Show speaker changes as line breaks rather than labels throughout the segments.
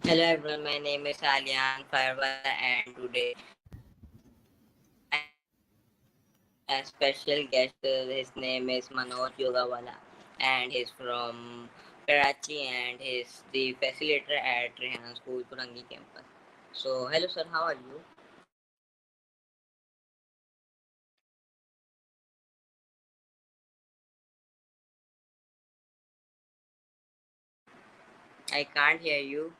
Hello everyone, my name is Alyan Firewala and today I have a special guest. His name is Manoj Yogawala and he's from Karachi and he's the facilitator at Rehan School, Korangi campus. So, hello sir, how are you? I can't hear you.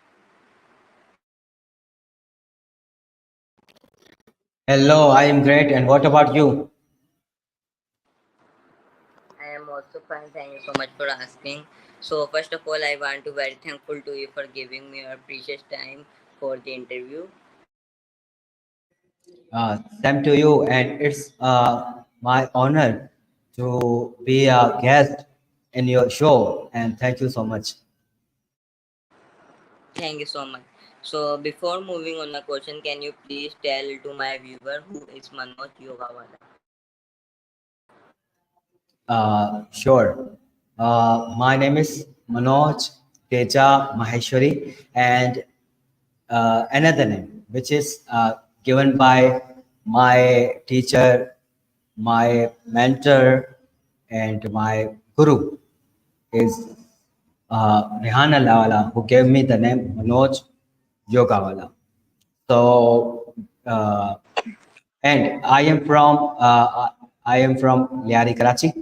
Hello, I am great. And what about you?
I am also fine. Thank you so much for asking. So, first of all, I want to very thankful to you for giving me your precious time for the interview.
Same to you. And it's my honor to be a guest in your show. And thank you so much.
Thank you so much. So before moving on the question, can you please tell to my viewer who is Manoj Yogawala?
Sure. My name is Manoj Teja Maheshwari, and another name, which is given by my teacher, my mentor, and my guru, is Rehan who gave me the name Manoj Yogawala. So, and I am from Liari, Karachi,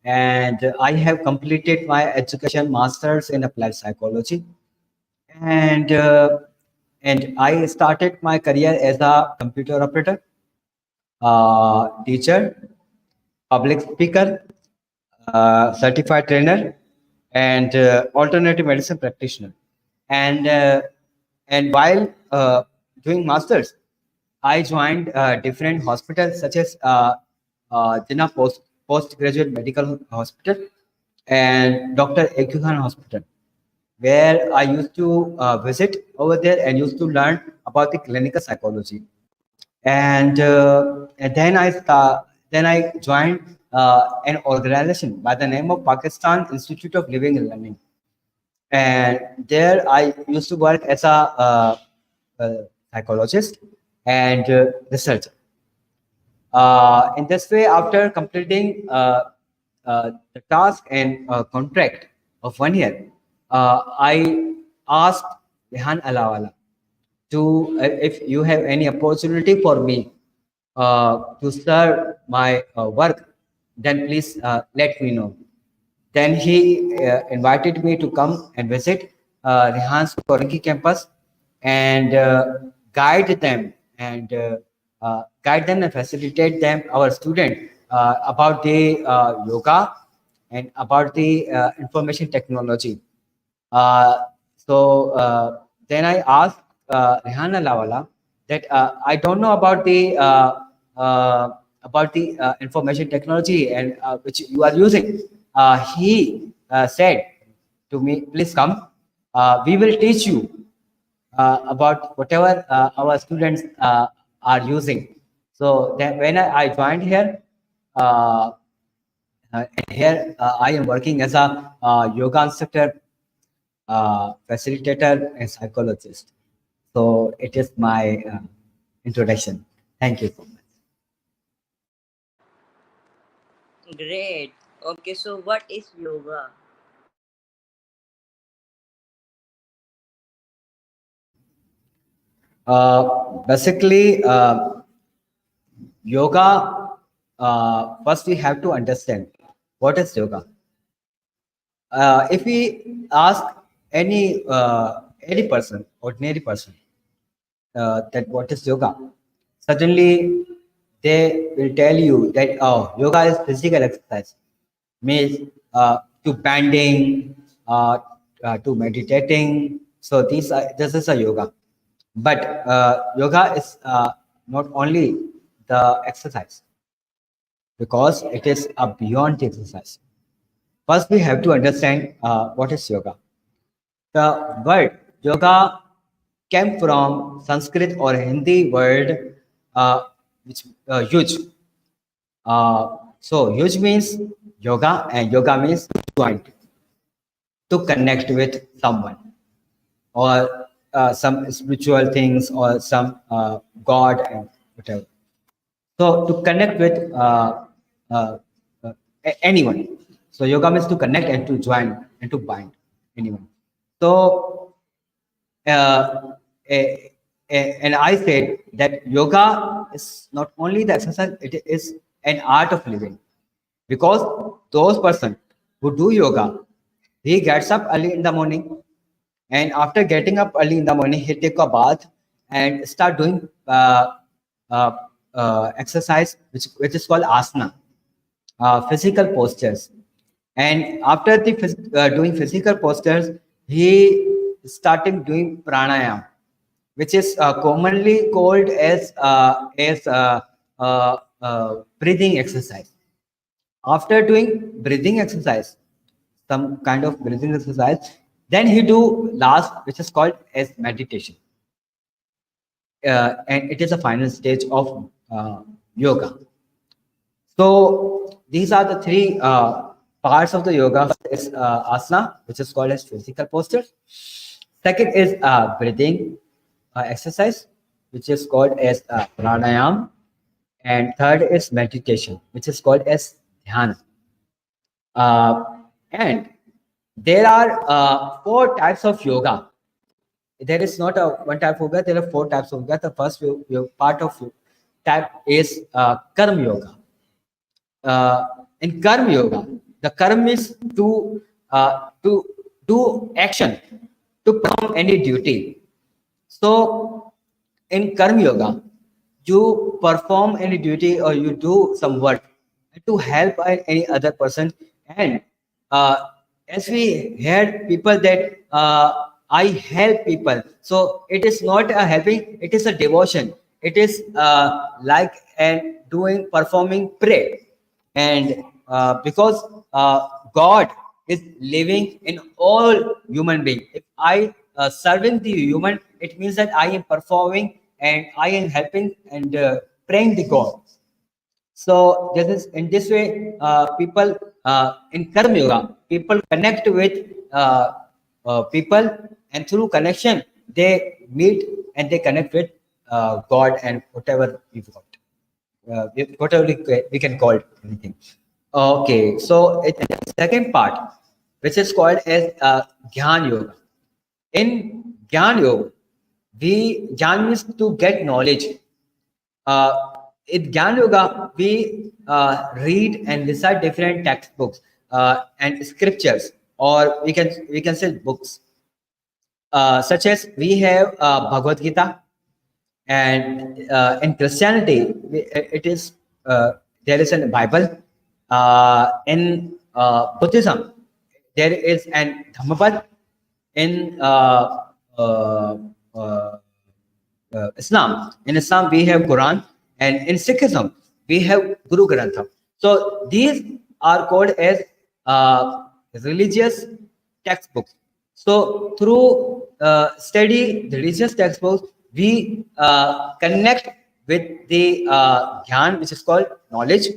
and I have completed my education masters in applied psychology, and uh, and I started my career as a computer operator, teacher, public speaker, certified trainer, and alternative medicine practitioner. And while doing masters, I joined different hospitals such as Jinnah Postgraduate Medical Hospital and Dr. Ekyu Khan Hospital, where I used to visit over there and used to learn about the clinical psychology. And then I joined an organization by the name of Pakistan Institute of Living and Learning, and there I used to work as a uh, psychologist and researcher. In this way, after completing the task and contract of 1 year, I asked Rehan Alawala to if you have any opportunity for me to serve my work, then please let me know. Then he invited me to come and visit Rehan's Korangi campus and guide them and facilitate them, our student, about the yoga and about the information technology. Uh, so then I asked Rehana Lawala that I don't know about the information technology and which you are using. He said to me, "Please come. We will teach you about whatever our students are using." So then when I joined here, uh, here I am working as a yoga instructor, facilitator, and psychologist. So it is my introduction. Thank you so much.
Great. Okay, so what is yoga?
Basically, yoga, first we have to understand what is yoga. If we ask any person, ordinary person, that what is yoga, suddenly they will tell you that oh, yoga is physical exercise, means to bending, to meditating. So this is a yoga, but yoga is not only the exercise, because it is a beyond the exercise. First, we have to understand what is yoga. The word yoga came from Sanskrit or Hindi word, which yuj. So yuj means yoga, and yoga means joint, to connect with someone, or some spiritual things or some god and whatever. So to connect with uh, anyone. So yoga means to connect and to join and to bind anyone. So uh, eh, and I said that yoga is not only the exercise; it is an art of living. Because those person who do yoga, he gets up early in the morning, and after getting up early in the morning, he take a bath and start doing uh, exercise, which is called asana, physical postures. And after the doing physical postures, he started doing pranayam, which is commonly called as breathing exercise. After doing breathing exercise, some kind of breathing exercise, then he do last, which is called as meditation, and it is a final stage of yoga. So these are the three parts of the yoga. First is asana, which is called as physical postures. Second is breathing exercise, which is called as pranayam. And third is meditation, which is called as dhyana. Uh, and there are four types of yoga. There is not a one type of yoga. There are four types of yoga. The first part of type is karma yoga. uh, in karma yoga, the karma is to do action, to perform any duty. So in karma yoga, you perform any duty or you do some work to help any other person. And uh, as we heard people that I help people, so it is not a helping, it is a devotion. It is like and doing performing prayer. And because God is living in all human being, if I serving the human, it means that I am performing and I am helping and praying the God. So this is in this way, people in Karma Yoga, people connect with people, and through connection, they meet and they connect with God and whatever we want, whatever we can call it, anything. Okay, so it, the second part, which is called as Gyan Yoga. In Gyan Yoga, we Gyan means to get knowledge. uh, in Gyan Yoga, we read and recite different textbooks and scriptures, or we can say books, such as we have Bhagavad Gita, and in Christianity, it is there is a Bible. In Buddhism, there is an Dhammapad. In uh, Islam. In Islam, we have Quran, and in Sikhism, we have Guru Granth. So these are called as religious textbooks. So through study the religious textbooks, we connect with the Gyan, which is called knowledge,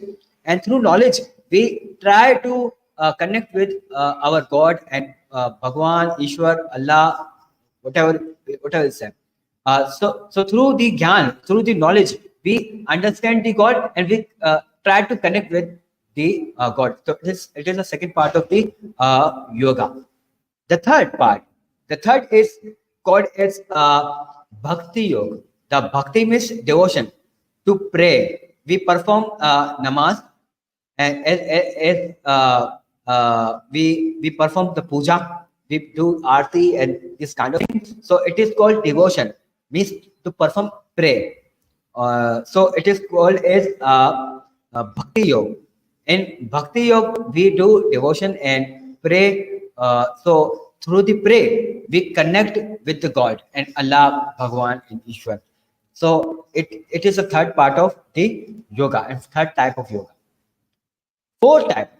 and through knowledge, we try to connect with our God and Bhagwan, Ishwar, Allah, whatever whatever is said. So through the gyan, through the knowledge, we understand the God and we try to connect with the God. So it is the second part of the yoga. The third part, the third is called as bhakti yoga. The bhakti means devotion, to pray. We perform namaz, and we perform the puja, we do arti and this kind of thing. So it is called devotion, means to perform prayer. So it is called as bhakti yoga. In bhakti yoga, we do devotion and pray. So through the pray, we connect with the God and Allah, Bhagwan, and Ishwar. So it is a third part of the yoga and third type of yoga. Four type.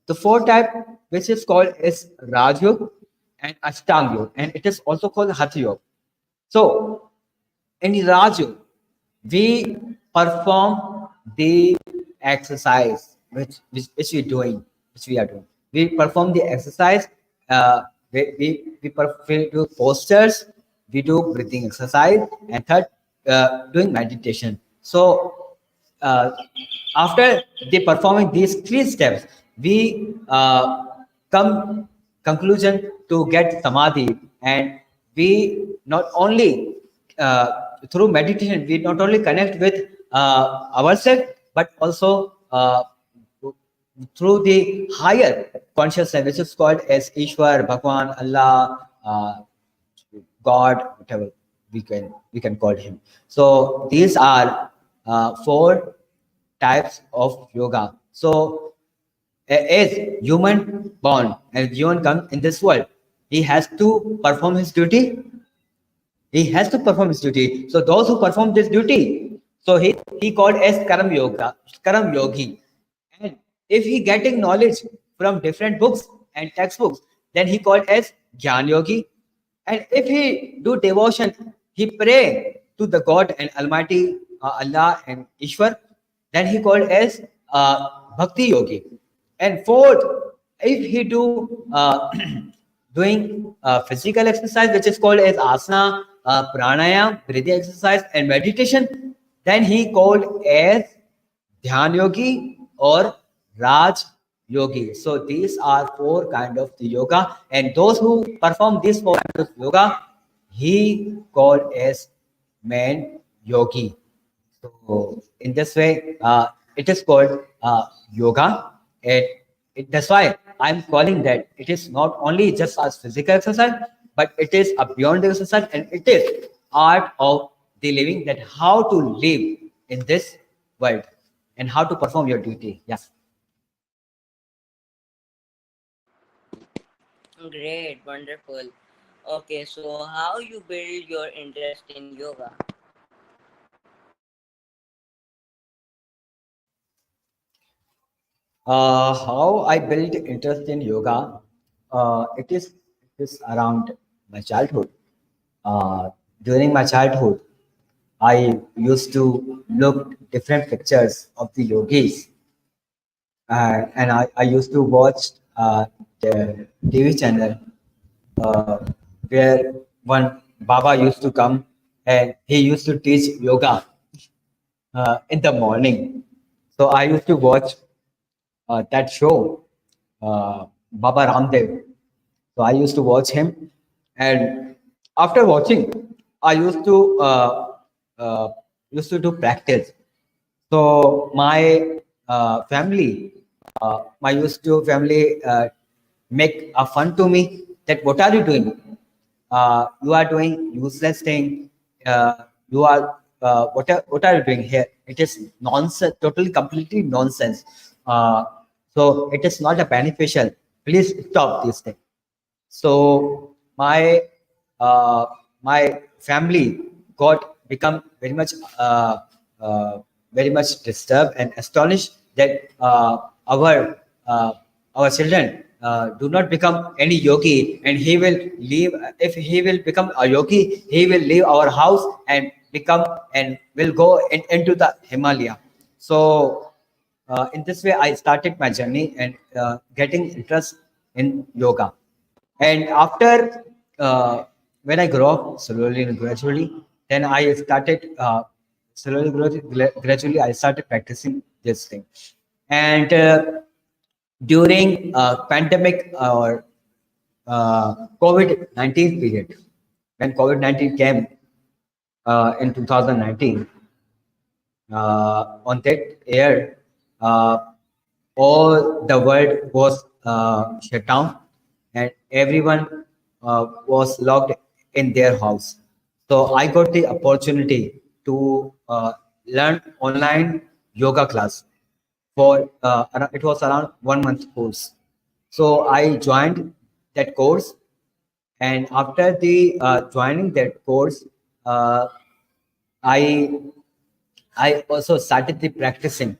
The four type, which is called is Raj Yoga and Ashtang Yoga, and it is also called Hatha Yoga. So in Raj Yoga, we perform the exercise which we are doing. We perform the exercise. We do postures. we do breathing exercise, and third, doing meditation. So uh, after they performing these three steps, we come conclusion to get samadhi, and we not only uh, through meditation we not only connect with ourselves, but also through the higher consciousness, which is called as Ishwar, Bhagwan, Allah, God, whatever we can call him. So these are four types of yoga. So as human born and human come in this world, he has to perform his duty. He has to perform his duty. So those who perform this duty, so he called as Karam Yogi. And if he getting knowledge from different books and textbooks, then he called as Jnana Yogi. And if he do devotion, he pray to the God and Almighty Allah and Ishwar, then he called as Bhakti Yogi. And fourth, if he do doing physical exercise, which is called as asana, pranayam, breathing exercise, and meditation, then he called as Dhyan Yogi or Raj Yogi. So these are four kind of the yoga, and those who perform these four kind of yoga, he called as man yogi. So in this way, it is called yoga, and that's why I'm calling that it is not only just as physical exercise, but it is a beyond the exercise, and it is art of the living, that how to live in this world and how to perform your duty. Yes.
Great, wonderful. Okay, so how you build your interest in yoga?
How I built interest in yoga, it is around my childhood. Uh, During my childhood, I used to look different pictures of the yogis, and I used to watch the TV channel uh, where one Baba used to come and he used to teach yoga in the morning. So I used to watch that show, Baba Ramdev. So I used to watch him, and after watching, I uh, used to do practice. So my my used to family make a fun to me that what are you doing? You are doing useless thing. What are you doing here? It is nonsense, totally, completely nonsense. So it is not a beneficial. Please stop this thing. So uh, my family got become uh, very much disturbed and astonished that our children do not become any yogi, and he will leave. If he will become a yogi, he will leave our house and become and will go into the Himalaya. So in this way, I started my journey and getting interest in yoga. And after when I grew up slowly and gradually, then I started gradually I started practicing this thing. And during pandemic or COVID-19 period, when COVID-19 came in 2019, on that year, uh, all the world was shut down, and everyone was locked in their house. So I got the opportunity to learn online yoga class for it was around 1 month course. So I joined that course, and after the joining that course, uh, I I also started the practicing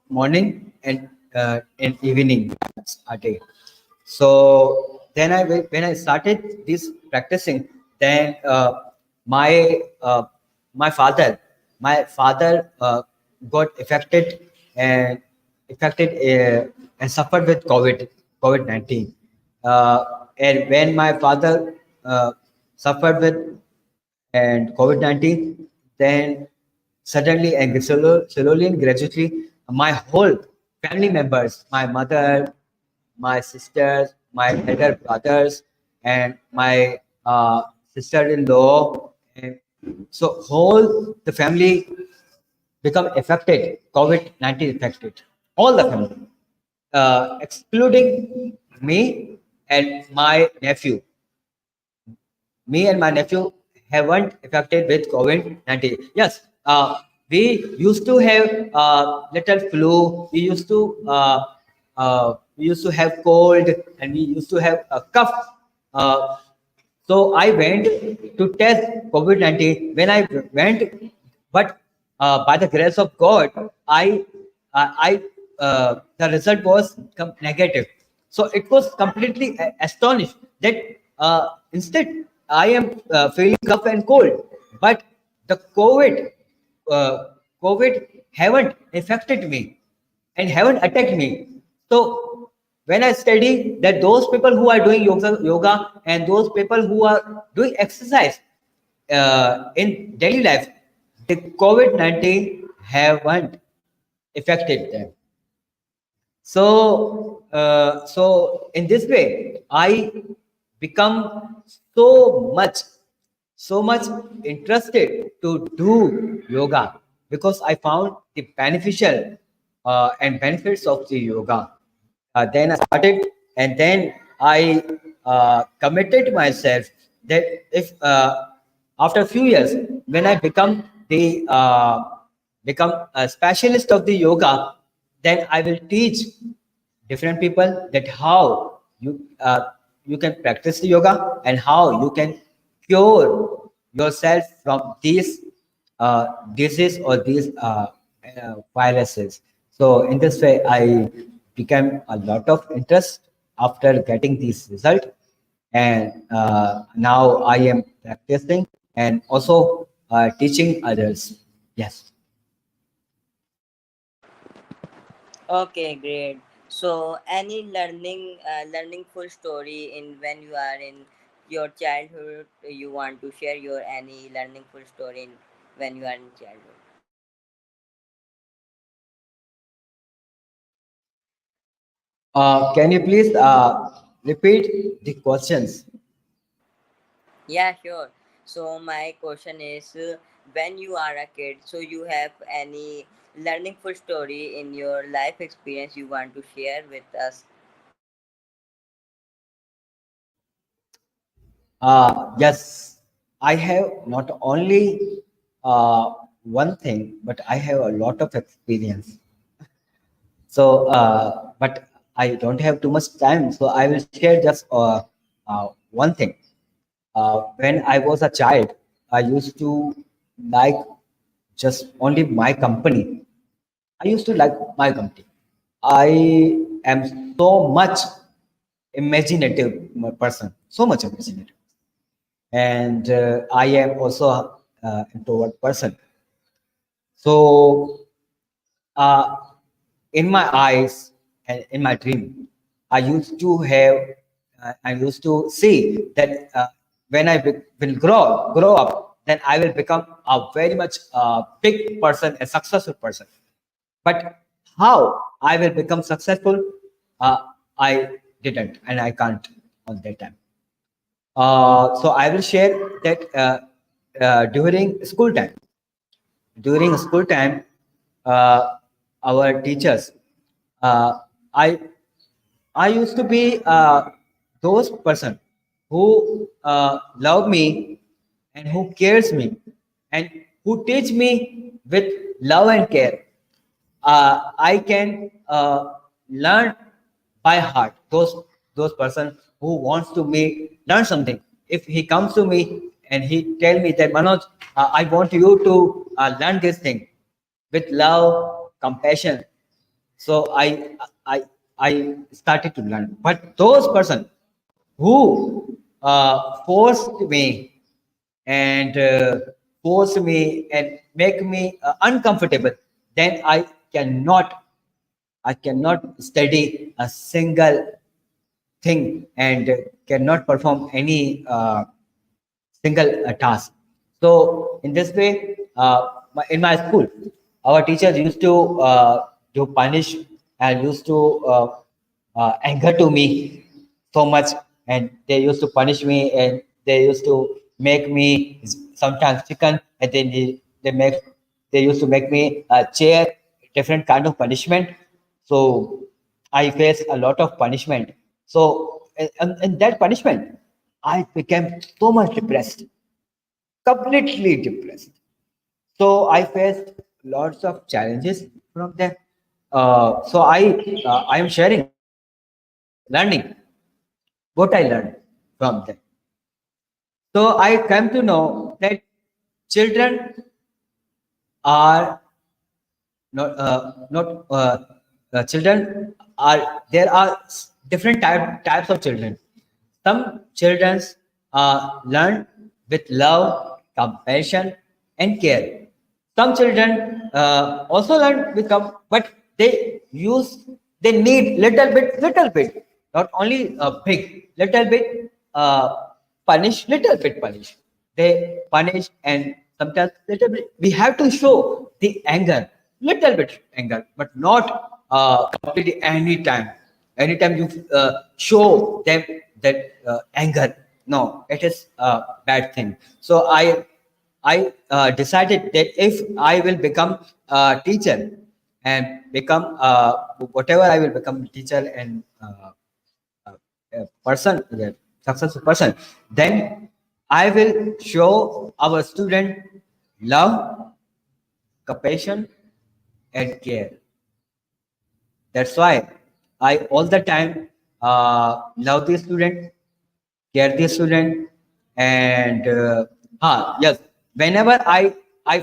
morning and evening a day. So then when I started this practicing, then my my father my father got and affected and suffered with COVID-19. And when my father suffered with and COVID-19. Then suddenly and slowly and gradually, my whole family members, my mother, my sisters, my elder brothers, and my sister-in-law, and so whole the family become affected, COVID-19 affected, all the family, excluding me and my nephew. Me and my nephew haven't affected with COVID-19. Yes, we used to have little flu. We used to have cold, and we used to have a cough. Uh, so I went to test COVID-19. When I went, but by the grace of God, the result was negative. So it was completely astonished that instead I am feeling cough and cold, but the uh, COVID haven't affected me and haven't attacked me. So when I study that those people who are doing yoga and those people who are doing exercise in daily life, the COVID-19 haven't affected them. So in this way, I become so much, so much interested to do yoga because I found the beneficial and benefits of the yoga. Then I started, and then I committed myself that if after a few years, when I become a specialist of the yoga, then I will teach different people that how you can practice the yoga and how you can cure yourself from these disease or these viruses. So in this way, I became a lot of interest after getting this result, and now I am practicing and also teaching others. Yes.
Okay, great. So, any learning full story in when you are in your childhood, you want to share your any learning full story in when you are in childhood?
Can you please repeat the questions?
Yeah, sure. So, my question is, when you are a kid, so you have any learning full story in your life experience you want to share with us?
Yes, I have not only one thing, but I have a lot of experience. So, but I don't have too much time, so I will share just one thing. When I was a child, I used to like just only my company. I used to like my company. I am so much imaginative person, so much imaginative, and I am also a introvert person. So uh, in my eyes and in my dream, I used to see that when will grow up, then I will become a very much big person, a successful person. But how I will become successful, uh, I didn't, and I can't on that time. So I will share that during school time. During school time, our teachers, uh, I I used to be those person who love me and who cares me and who teach me with love and care. I can learn by heart those person who wants to me learn something. If he comes to me and he tell me that Manoj, I want you to learn this thing with love, compassion. So I started to learn. But those person who forced me and force me and make me uncomfortable, then I cannot study a single thing and cannot perform any single task. So in this way, in my school, our teachers used to punish and used to anger to me so much, and they used to punish me, and they used to make me sometimes chicken, and then they used to make me chair different kind of punishment. So I faced a lot of punishment. So in that punishment, I became so much depressed, completely depressed. So I faced lots of challenges from that. So I am sharing, learning what I learned from that. So I come to know that children are not children are there are different types of children. Some children learn with love, compassion, and care. Some children also learn with but they need little bit, not only big, little bit punish, little bit punish. They punish, and sometimes little bit. We have to show the anger, little bit anger, but not completely anytime. Anytime you show them that anger, no, it is a bad thing. So I decided that if I will become a teacher and become whatever I will become teacher and a person, a successful person, then I will show our student love, compassion, and care. That's why I all the time love the student, care the student, and yes, whenever I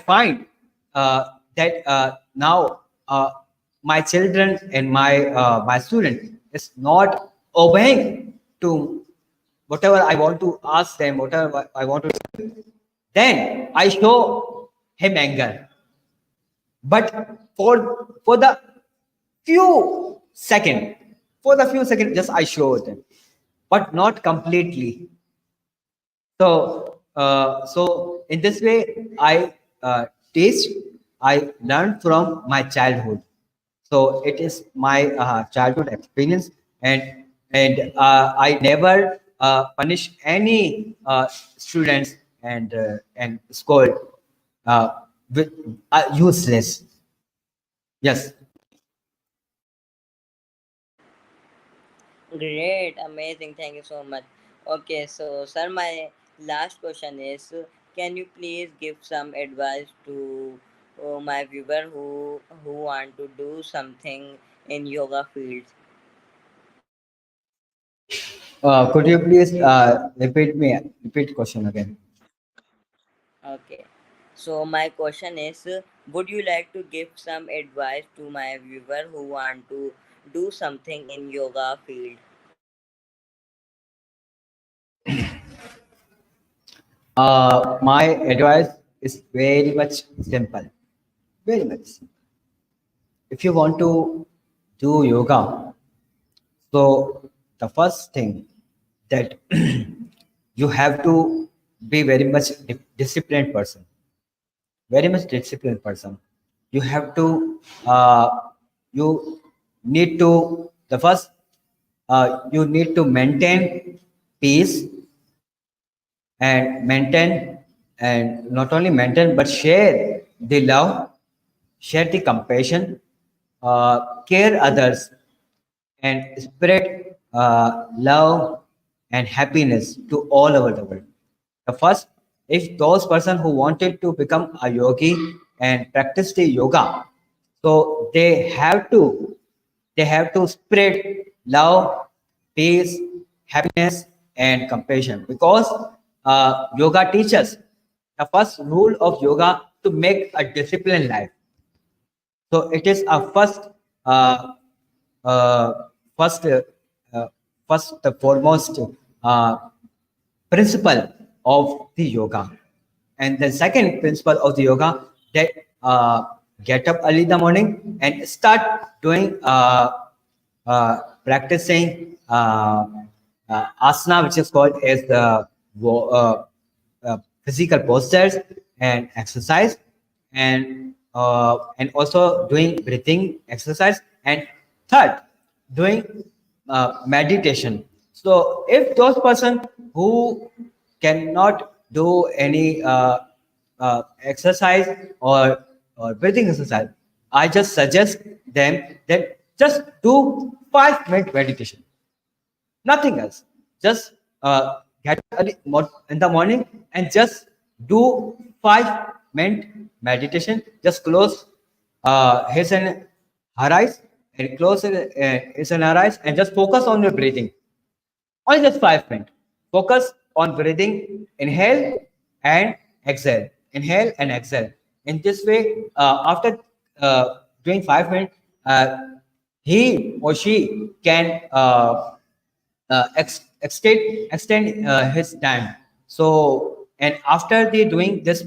find that now my children and my student is not obeying to whatever I want to ask them, whatever I want to, then I show him anger. But for the few second, for the few seconds, just I show them, but not completely. So in this way, I taste, I learned from my childhood. So it is my childhood experience, and I never punish any students and scold uh, with useless. Yes.
Great, amazing. Thank you so much. Okay, so sir, my last question is, can you please give some advice to my viewer who want to do something in yoga field?
Could you please repeat question again?
Okay. So my question is, would you like to give some advice to my viewer who want to do something in yoga field?
My advice is very much simple. Very much simple. If you want to do yoga, so the first thing that you have to be very much disciplined person, very much disciplined person. You have to you need to the first you need to maintain peace and maintain, and not only maintain but share the love, share the compassion, care others, and spread love and happiness to all over the world. The first, if those person who wanted to become a yogi and practice the yoga, so they have to spread love, peace, happiness, and compassion, because yoga teaches the first rule of yoga to make a disciplined life. So it is a uh, uh, first, uh, first the foremost uh, principle of the yoga, and the second principle of the yoga, that get up early in the morning and start doing practicing asana, which is called as the physical postures and exercise, and also doing breathing exercise, and third, doing meditation. So if those person who cannot do any exercise or breathing exercise, I just suggest them that just do 5 minute meditation, nothing else. Just get early in the morning and just do 5 minute meditation. Just close his and her eyes, and close his and her eyes, and just focus on your breathing. Only just 5 minutes. Focus on breathing. Inhale and exhale. Inhale and exhale. In this way, after doing 5 minutes, he or she can extend his time. So, and after they doing this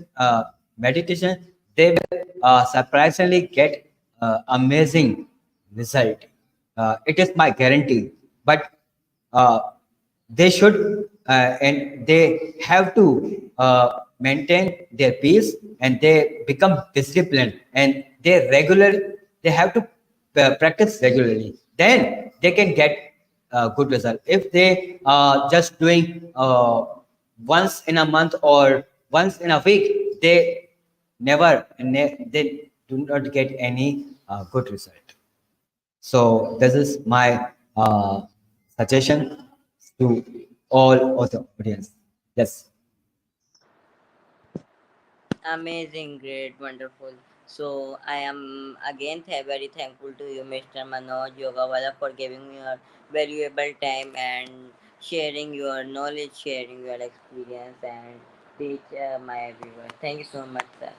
meditation, they will surprisingly get amazing result. It is my guarantee. But uh, they should and they have to maintain their peace, and they become disciplined, and they have to practice regularly, then they can get good result. If they just doing once in a month or once in a week, they they do not get any good result. So this is my suggestion to all of the audience. Yes.
Amazing, great, wonderful. So I am again very thankful to you, Mr. Manoj Yogawala, for giving me your valuable time and sharing your knowledge, sharing your experience, and teach my viewers. Thank you so much, sir.